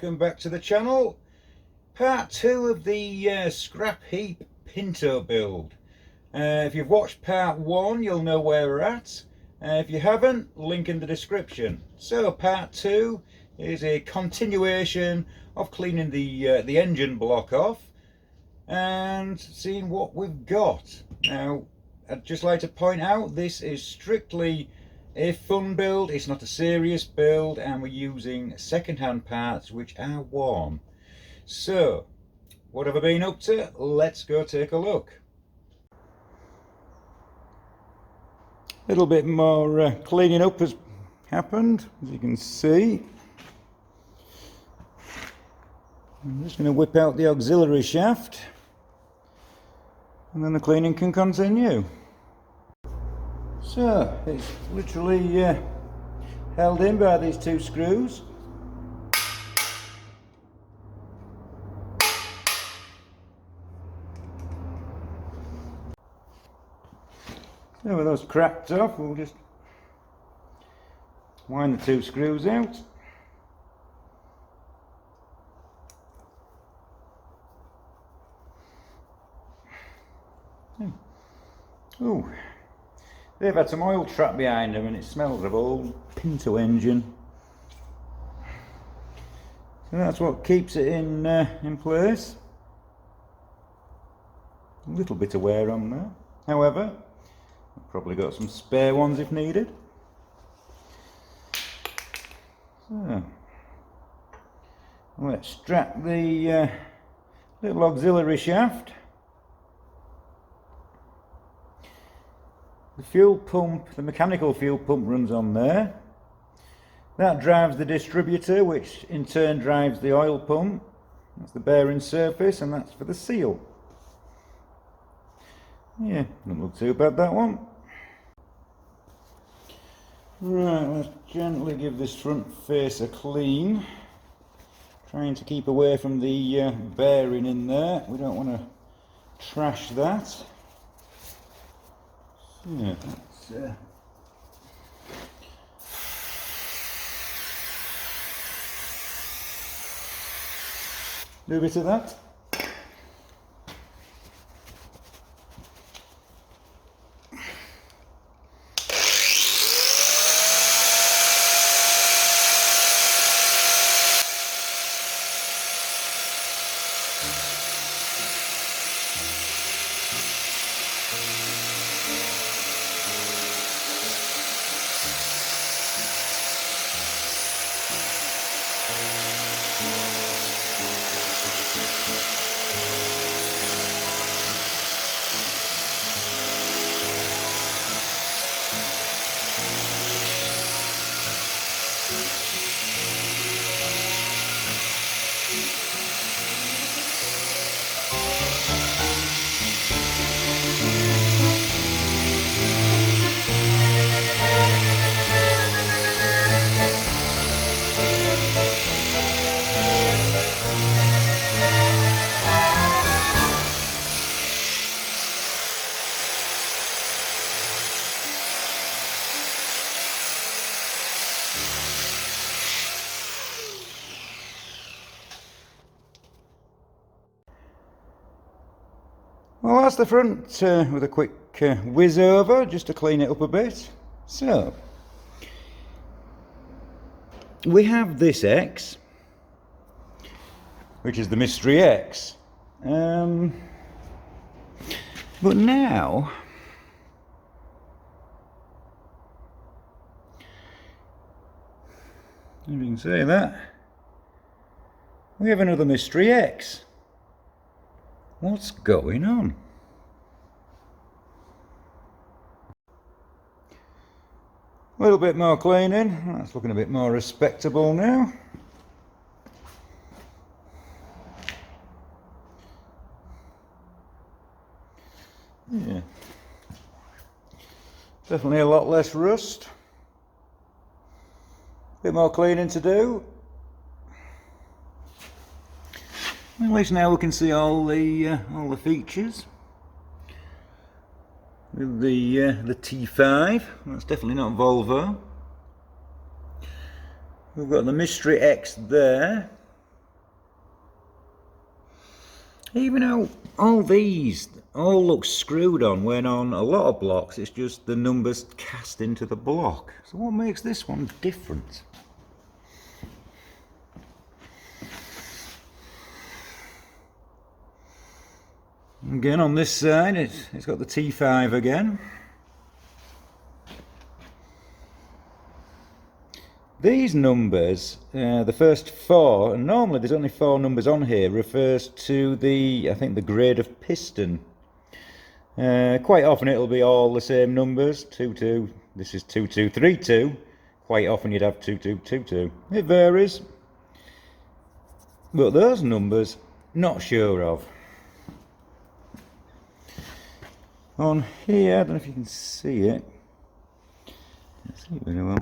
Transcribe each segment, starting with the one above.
welcome back to the channel. Part 2 of the Scrapheap Pinto build. If you've watched part 1 you'll know where we're at. If you haven't, link in the description. So part 2 is a continuation of cleaning the engine block off and seeing what we've got. Now I'd just like to point out this is strictly a fun build, it's not a serious build, and we're using second-hand parts which are worn. So what have I been up to? Let's go take a look. A little bit more cleaning up has happened, as you can see. I'm just going to whip out the auxiliary shaft and then the cleaning can continue. So it's literally held in by these two screws. So with those cracked off, we'll just wind the two screws out. Oh, they've had some oil trap behind them and it smells of old Pinto engine. So that's what keeps it in place. A little bit of wear on there. However, I've probably got some spare ones if needed. So let's strap the little auxiliary shaft. The fuel pump, the mechanical fuel pump runs on there. That drives the distributor, which in turn drives the oil pump. That's the bearing surface, and that's for the seal. Yeah, doesn't look too bad, that one. Right, let's gently give this front face a clean. Trying to keep away from the bearing in there. We don't want to trash that. Yeah, that's do a bit of that. Well, that's the front with a quick whiz over just to clean it up a bit. So we have this X, which is the Mystery X, but now if you can say that, we have another Mystery X. What's going on? A little bit more cleaning. That's looking a bit more respectable now. Yeah. Definitely a lot less rust. Bit more cleaning to do. At least now we can see all the features. With the T5, that's definitely not Volvo. We've got the Mystery X there. Even though all these all look screwed on, when on a lot of blocks it's just the numbers cast into the block. So what makes this one different? Again, on this side it's got the T5 again. These numbers, the first 4, and normally there's only 4 numbers on here, refers to the, I think, the grade of piston. Quite often it'll be all the same numbers, 22, this is 2232. Quite often you'd have 2222. It varies. But those numbers, not sure of. On here, I don't know if you can see it. Can't see it very well.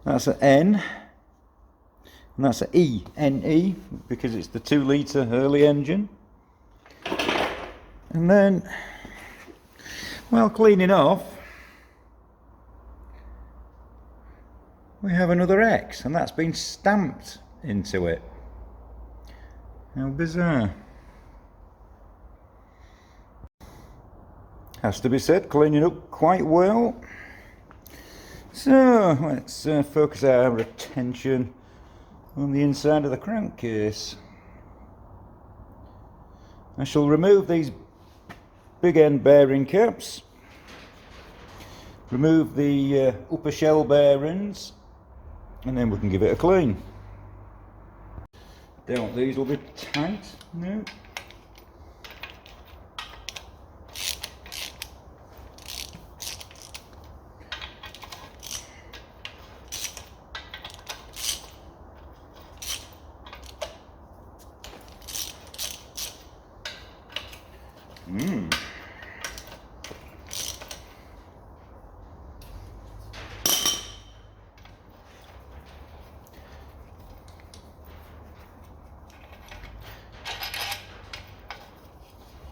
That's an N, and that's an E, NE, because it's the 2-litre early engine. And then, while cleaning off, we have another X, and that's been stamped into it. How bizarre. Has to be said, cleaning up quite well. So let's focus our attention on the inside of the crankcase. I shall remove these big end bearing caps, remove the upper shell bearings, and then we can give it a clean. Doubt these will be tight. No.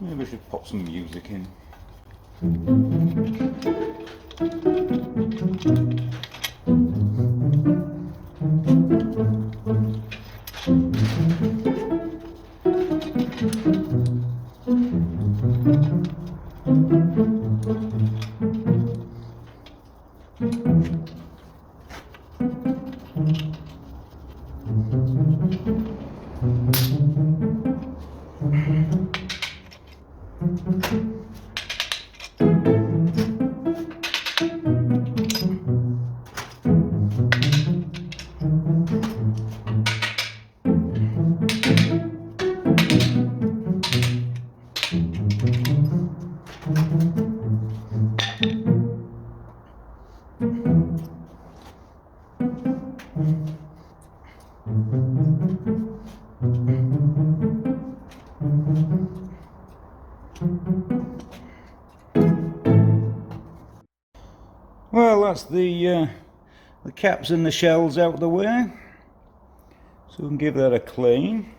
Maybe I should pop some music in. Well, that's the caps and the shells out of the way, so we can give that a clean.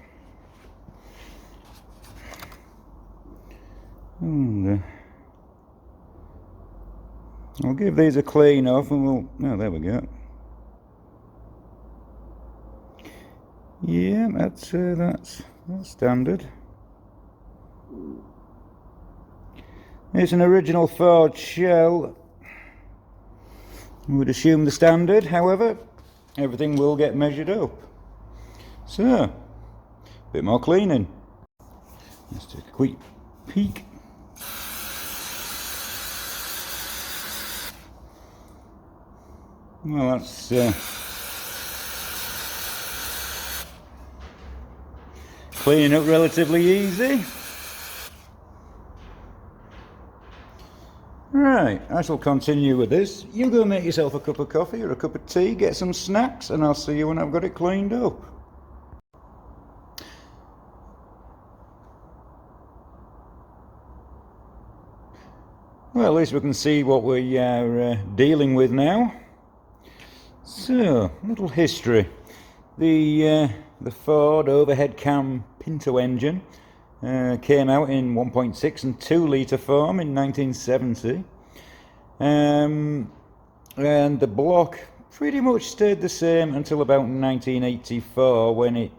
And I'll give these a clean off, and we'll. Oh, there we go. Yeah, that's standard. It's an original Ford shell. We would assume the standard, however, everything will get measured up. So, a bit more cleaning. Let's take a quick peek. Well, that's cleaning up relatively easy. Right, I shall continue with this. You go make yourself a cup of coffee or a cup of tea, get some snacks, and I'll see you when I've got it cleaned up. Well, at least we can see what we are dealing with now. So, a little history. The Ford overhead cam Pinto engine came out in 1.6 and 2-litre form in 1970. And the block pretty much stayed the same until about 1984, when it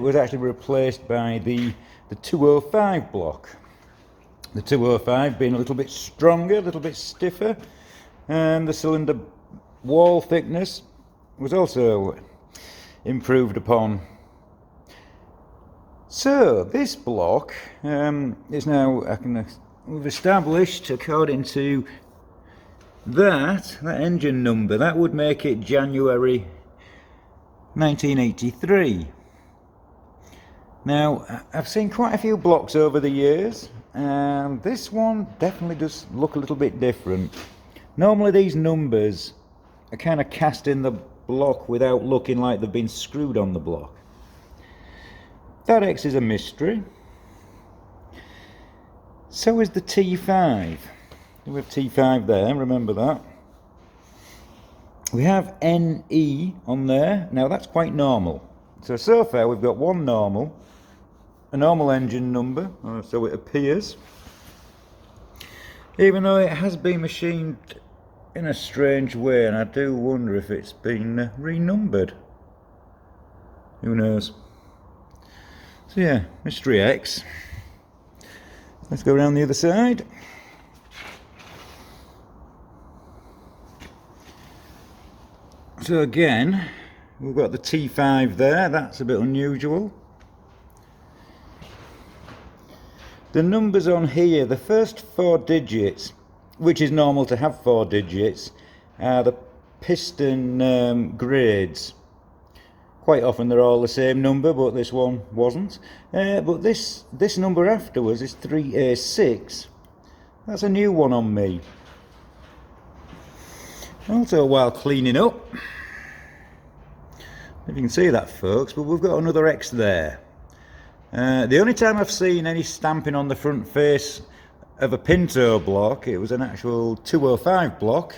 was actually replaced by the 205 block. The 205 being a little bit stronger, a little bit stiffer, and the cylinder wall thickness was also improved upon. So this block is now, we've established, according to that engine number, that would make it January 1983. Now, I've seen quite a few blocks over the years, and this one definitely does look a little bit different. Normally these numbers are kind of cast in the block without looking like they've been screwed on the block. That X is a mystery. So is the T5. We have T5 there, remember that. We have NE on there. Now that's quite normal. So far we've got one normal, a normal engine number, or so it appears. Even though it has been machined in a strange way, and I do wonder if it's been renumbered. Who knows? So yeah, mystery X. Let's go around the other side. So again, we've got the T5 there. That's a bit unusual. The numbers on here, the first 4 digits, which is normal to have 4 digits, are the piston grades. Quite often they're all the same number, but this one wasn't. But this number afterwards is 3A6. That's a new one on me. Also, while cleaning up, if you can see that, folks, but we've got another X there. The only time I've seen any stamping on the front face of a Pinto block, it was an actual 205 block,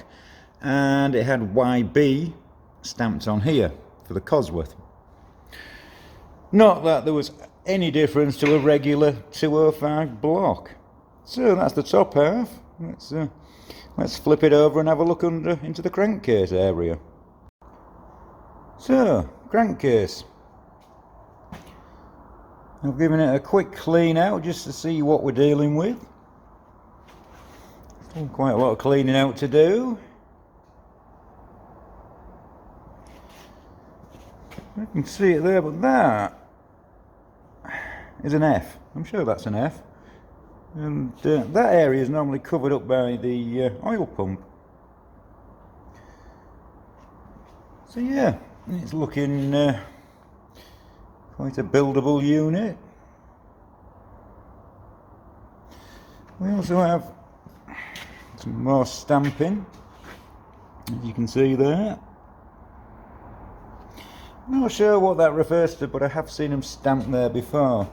and it had YB stamped on here for the Cosworth. Not that there was any difference to a regular 205 block. So that's the top half. Let's flip it over and have a look into the crankcase area. So, crankcase. I've given it a quick clean out just to see what we're dealing with. Still quite a lot of cleaning out to do. I can see it there, but that is an F. I'm sure that's an F. And that area is normally covered up by the oil pump. So yeah, it's looking quite a buildable unit. We also have some more stamping, as you can see there. I'm not sure what that refers to, but I have seen them stamped there before.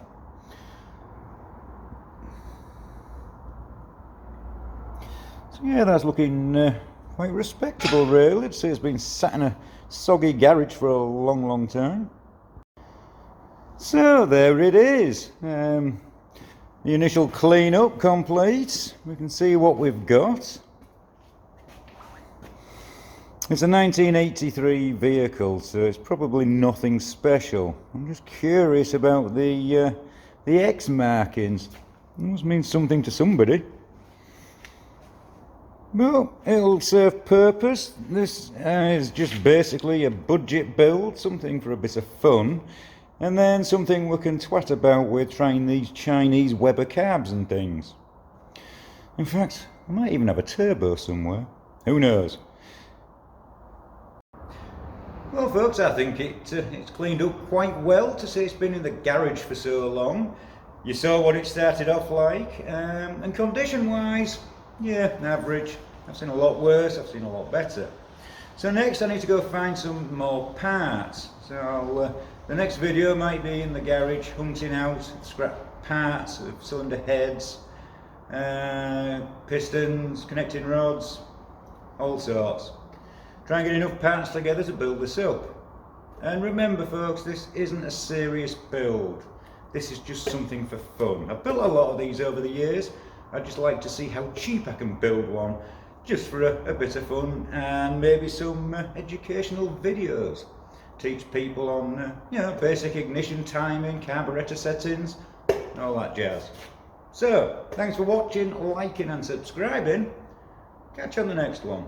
So yeah, that's looking quite respectable, really. I'd say it's been sat in a soggy garage for a long time. So there it is. The initial clean-up complete. We can see what we've got. It's a 1983 vehicle, so it's probably nothing special. I'm just curious about the X markings. It must mean something to somebody. Well, it'll serve purpose. This is just basically a budget build, something for a bit of fun, and then something we can twat about with trying these Chinese Weber cabs and things. In fact, I might even have a turbo somewhere. Who knows? Well, folks, I think it's cleaned up quite well to say it's been in the garage for so long. You saw what it started off like, and condition-wise, yeah, average. I've seen a lot worse, I've seen a lot better. So next I need to go find some more parts. So the next video might be in the garage, hunting out scrap parts of cylinder heads, pistons, connecting rods, all sorts. Try and get enough parts together to build this up. And remember, folks, this isn't a serious build. This is just something for fun. I've built a lot of these over the years. I'd just like to see how cheap I can build one, just for a bit of fun and maybe some educational videos. Teach people on basic ignition timing, carburetor settings, all that jazz. So, thanks for watching, liking and subscribing. Catch you on the next one.